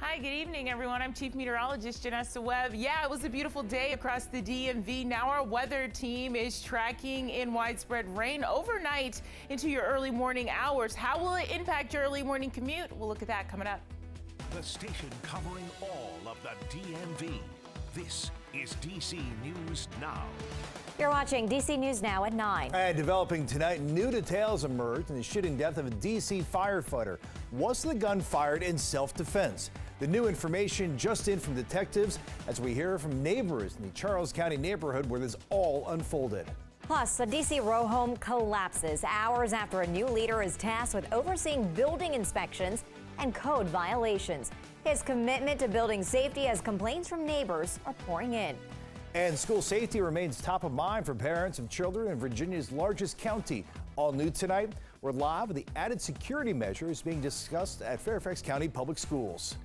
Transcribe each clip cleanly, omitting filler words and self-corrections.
Hi, good evening, everyone. I'm Chief Meteorologist Janessa Webb. Yeah, it was a beautiful day across the DMV. Now our weather team is tracking in widespread rain overnight into your early morning hours. How will it impact your early morning commute? We'll look at that coming up. The station covering all of the DMV. This is DC News Now. You're watching DC News Now at 9. And developing tonight, new details emerged in the shooting death of a DC firefighter. Was the gun fired in self-defense? The new information just in from detectives as we hear from neighbors in the Charles County neighborhood where this all unfolded. Plus, a DC row home collapses hours after a new leader is tasked with overseeing building inspections and code violations. His commitment to building safety as complaints from neighbors are pouring in. And school safety remains top of mind for parents of children in Virginia's largest county. All new tonight, we're live with the added security measures being discussed at Fairfax County Public Schools.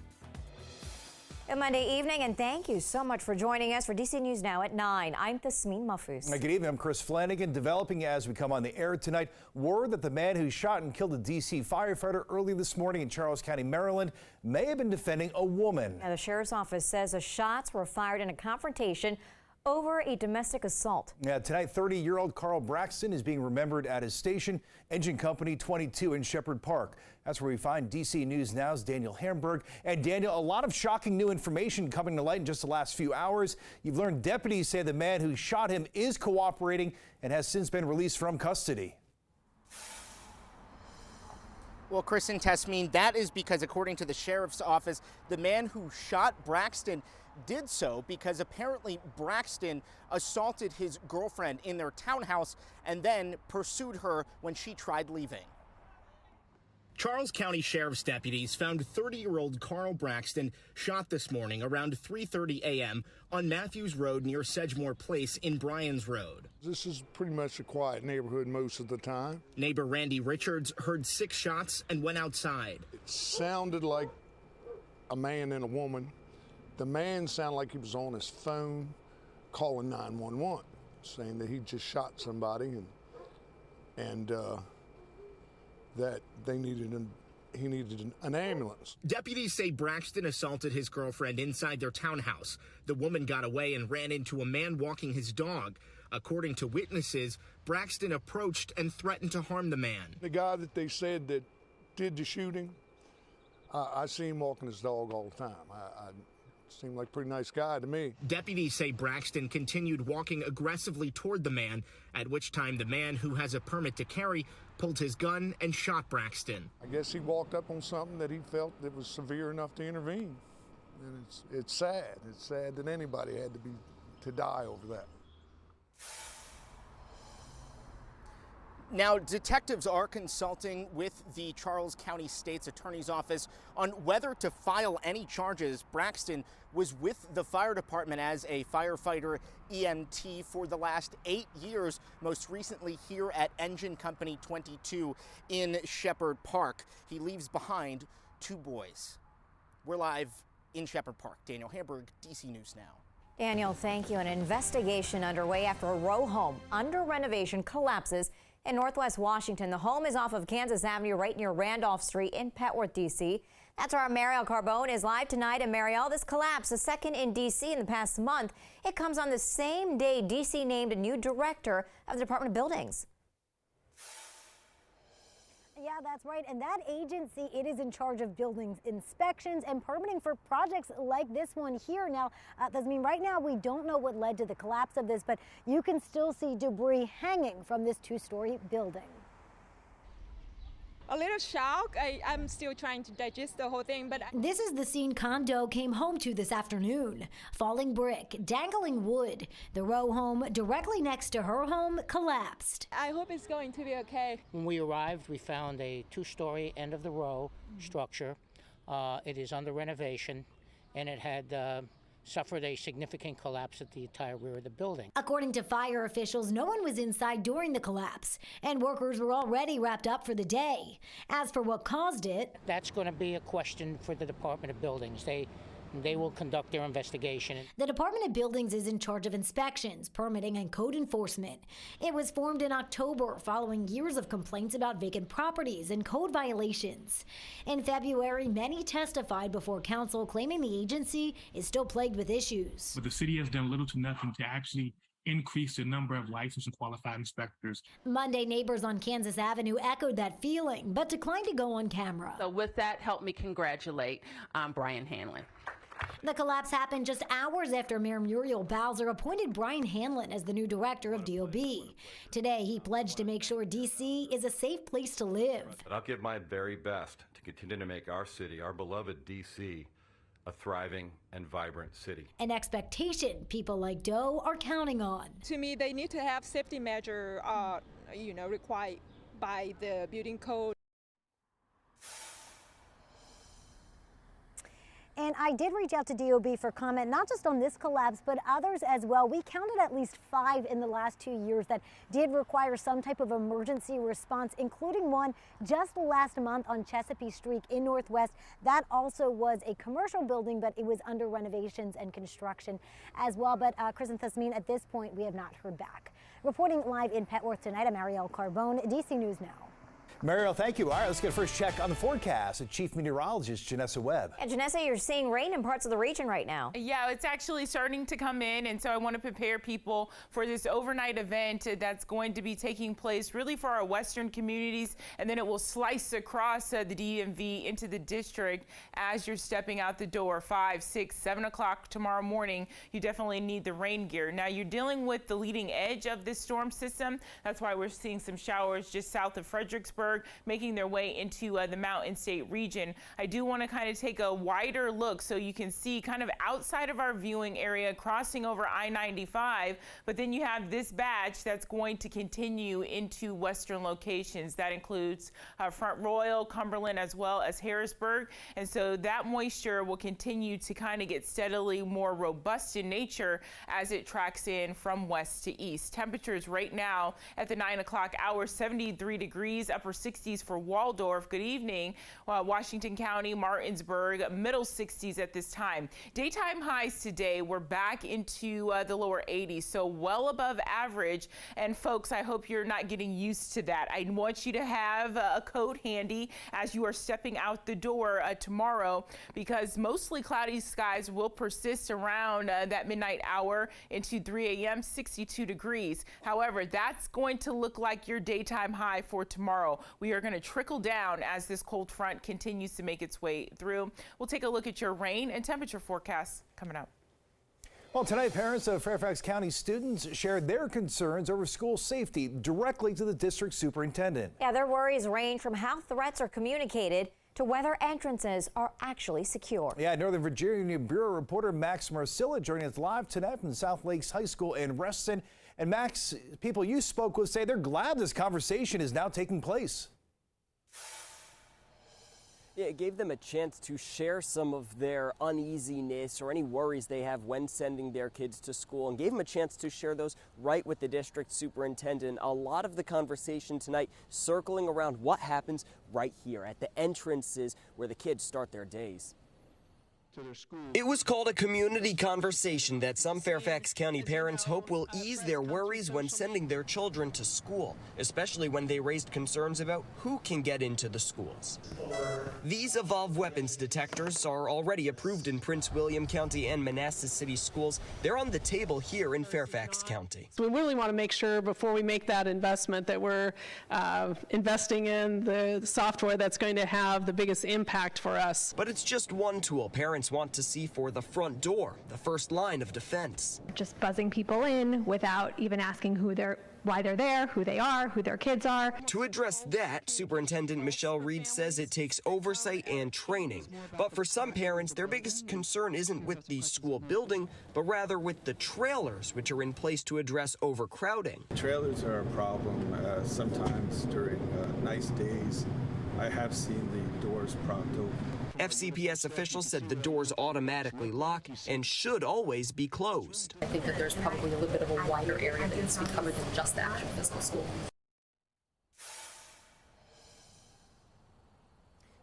Good Monday evening, and thank you so much for joining us for DC News Now at 9. I'm Tasmin Mahfouz. Good evening, I'm Chris Flanagan. Developing as we come on the air tonight, word that the man who shot and killed a DC firefighter early this morning in Charles County, Maryland, may have been defending a woman. Now, the sheriff's office says the shots were fired in a confrontation over a domestic assault. Yeah, tonight, 30-year-old Carl Braxton is being remembered at his station, Engine Company 22 in Shepherd Park. That's where we find DC News Now's Daniel Hamburg. And Daniel, a lot of shocking new information coming to light in just the last few hours. You've learned deputies say the man who shot him is cooperating and has since been released from custody. Well, Chris and Tasmin, that is because, according to the sheriff's office, the man who shot Braxton did so because apparently Braxton assaulted his girlfriend in their townhouse and then pursued her when she tried leaving. Charles County Sheriff's deputies found 30-year-old Carl Braxton shot this morning around 3:30 a.m. on Matthews Road near Sedgemore Place in Bryans Road. This is pretty much a quiet neighborhood most of the time. Neighbor Randy Richards heard 6 shots and went outside. It sounded like a man and a woman. The man sounded like he was on his phone calling 911, saying that he just shot somebody and that he needed an ambulance. Deputies say Braxton assaulted his girlfriend inside their townhouse. The woman got away and ran into a man walking his dog. According to witnesses, Braxton approached and threatened to harm the man. The guy that they said that did the shooting, I see him walking his dog all the time. Seemed like a pretty nice guy to me. Deputies say Braxton continued walking aggressively toward the man, at which time the man, who has a permit to carry, pulled his gun and shot Braxton. I guess he walked up on something that he felt that was severe enough to intervene. And it's sad. It's sad that anybody had to die over that. Now, detectives are consulting with the Charles County State's Attorney's Office on whether to file any charges. Braxton was with the fire department as a firefighter EMT for the last 8 years, most recently here at Engine Company 22 in Shepherd Park. He leaves behind 2 boys. We're live in Shepherd Park. Daniel Hamburg, DC News Now. Daniel, thank you. An investigation underway after a row home under renovation collapses in Northwest Washington. The home is off of Kansas Avenue right near Randolph Street in Petworth, D.C. That's where our Mariel Carbone is live tonight. And Mariel, this collapse, the second in D.C. in the past month, it comes on the same day D.C. named a new director of the Department of Buildings. Yeah, that's right. And that agency, it is in charge of building inspections and permitting for projects like this one here. Now, right now we don't know what led to the collapse of this, but you can still see debris hanging from this 2-story building. A little shock. I'm still trying to digest the whole thing, but This is the scene Kondo came home to this afternoon. Falling brick, dangling wood. The row home directly next to her home collapsed. I hope it's going to be okay. When we arrived, we found a 2-story end of the row structure. It is under renovation, and it had suffered a significant collapse at the entire rear of the building. According to fire officials, no one was inside during the collapse, and workers were already wrapped up for the day. As for what caused it, That's going to be a question for the Department of Buildings. They They will conduct their investigation. The Department of Buildings is in charge of inspections, permitting, and code enforcement. It was formed in October following years of complaints about vacant properties and code violations. In February, many testified before council claiming the agency is still plagued with issues. But the city has done little to nothing to actually increase the number of licensed and qualified inspectors. Monday, neighbors on Kansas Avenue echoed that feeling, but declined to go on camera. So with that, help me congratulate Brian Hanlon. The collapse happened just hours after Mayor Muriel Bowser appointed Brian Hanlon as the new director of DOB. Today, he pledged to make sure D.C. is a safe place to live. But I'll give my very best to continue to make our city, our beloved D.C., a thriving and vibrant city. An expectation people like Doe are counting on. To me, they need to have safety measure, required by the building code. And I did reach out to DOB for comment, not just on this collapse, but others as well. We counted at least 5 in the last 2 years that did require some type of emergency response, including one just last month on Chesapeake Street in Northwest. That also was a commercial building, but it was under renovations and construction as well. But Chris and Thasmin, at this point, we have not heard back. Reporting live in Petworth tonight, I'm Ariel Carbone, DC News Now. Mariel, thank you. All right, let's get a first check on the forecast with Chief Meteorologist Janessa Webb. And Janessa, you're seeing rain in parts of the region right now. Yeah, it's actually starting to come in, and so I want to prepare people for this overnight event that's going to be taking place really for our western communities, and then it will slice across the DMV into the district as you're stepping out the door. 5, 6, 7 o'clock tomorrow morning, you definitely need the rain gear. Now, you're dealing with the leading edge of this storm system. That's why we're seeing some showers just south of Fredericksburg, making their way into the Mountain State region. I do want to kind of take a wider look so you can see kind of outside of our viewing area crossing over I-95, but then you have this batch that's going to continue into western locations. That includes Front Royal, Cumberland, as well as Harrisburg. And so that moisture will continue to kind of get steadily more robust in nature as it tracks in from west to east. Temperatures right now at the 9 o'clock hour, 73 degrees, upper 60s for Waldorf. Good evening. Washington County, Martinsburg, middle 60s at this time. Daytime highs today, we're back into the lower 80s, so well above average. And folks, I hope you're not getting used to that. I want you to have a coat handy as you are stepping out the door tomorrow, because mostly cloudy skies will persist around that midnight hour into 3 a.m., 62 degrees. However, that's going to look like your daytime high for tomorrow. We are going to trickle down as this cold front continues to make its way through. We'll take a look at your rain and temperature forecasts coming up. Well, tonight, parents of Fairfax County students shared their concerns over school safety directly to the district superintendent. Yeah, their worries range from how threats are communicated to whether entrances are actually secure. Yeah, Northern Virginia Bureau reporter Max Marcilla joining us live tonight from South Lakes High School in Reston. And Max, people you spoke with say they're glad this conversation is now taking place. Yeah, it gave them a chance to share some of their uneasiness or any worries they have when sending their kids to school, and gave them a chance to share those right with the district superintendent. A lot of the conversation tonight circling around what happens right here at the entrances where the kids start their days. It was called a community conversation that some Fairfax County parents hope will ease their worries when sending their children to school, especially when they raised concerns about who can get into the schools. These evolved weapons detectors are already approved in Prince William County and Manassas City schools. They're on the table here in Fairfax County. So we really want to make sure before we make that investment that we're investing in the software that's going to have the biggest impact for us. But it's just one tool parents want to see for the front door, the first line of defense. Just buzzing people in without even asking why they're there, who they are, who their kids are. To address that, Superintendent Michelle Reed says it takes oversight and training. But for some parents, their biggest concern isn't with the school building, but rather with the trailers, which are in place to address overcrowding. Trailers are a problem sometimes during nice days. I have seen the doors propped open. FCPS officials said the doors automatically lock and should always be closed. I think that there's probably a little bit of a wider area that needs to be covered than just the actual physical school.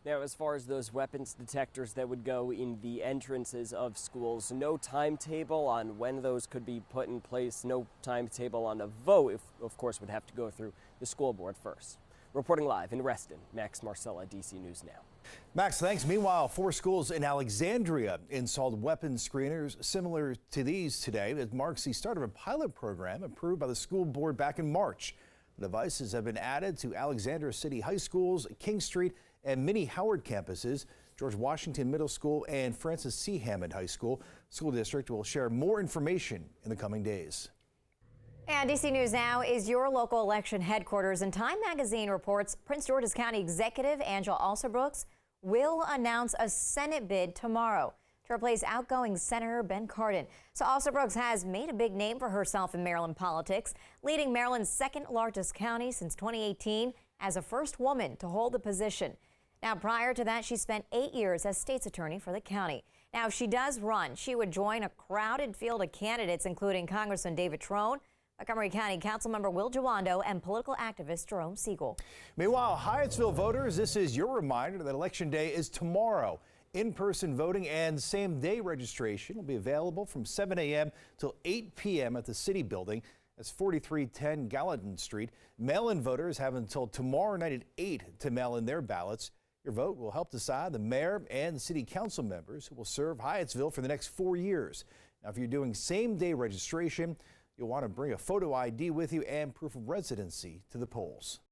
Now, as far as those weapons detectors that would go in the entrances of schools, no timetable on when those could be put in place, no timetable on a vote, of course, would have to go through the school board first. Reporting live in Reston, Max Marcella, DC News Now. Max, thanks. Meanwhile, 4 schools in Alexandria installed weapons screeners similar to these today. It marks the start of a pilot program approved by the school board back in March. The devices have been added to Alexandria City High Schools, King Street, and many Howard campuses. George Washington Middle School and Francis C. Hammond High School School District will share more information in the coming days. And DC News Now is your local election headquarters, and Time Magazine reports Prince George's County Executive Angela Alsobrooks will announce a Senate bid tomorrow to replace outgoing Senator Ben Cardin. So Alsobrooks has made a big name for herself in Maryland politics, leading Maryland's second largest county since 2018 as the first woman to hold the position. Now, prior to that, she spent 8 years as state's attorney for the county. Now, if she does run, she would join a crowded field of candidates, including Congressman David Trone, Montgomery County Councilmember Will Jawando, and political activist Jerome Siegel. Meanwhile, Hyattsville voters, this is your reminder that Election Day is tomorrow. In-person voting and same-day registration will be available from 7 a.m. till 8 p.m. at the City Building. That's 4310 Gallatin Street. Mail-in voters have until tomorrow night at 8 to mail in their ballots. Your vote will help decide the mayor and the city council members who will serve Hyattsville for the next 4 years. Now, if you're doing same-day registration, you'll want to bring a photo ID with you and proof of residency to the polls.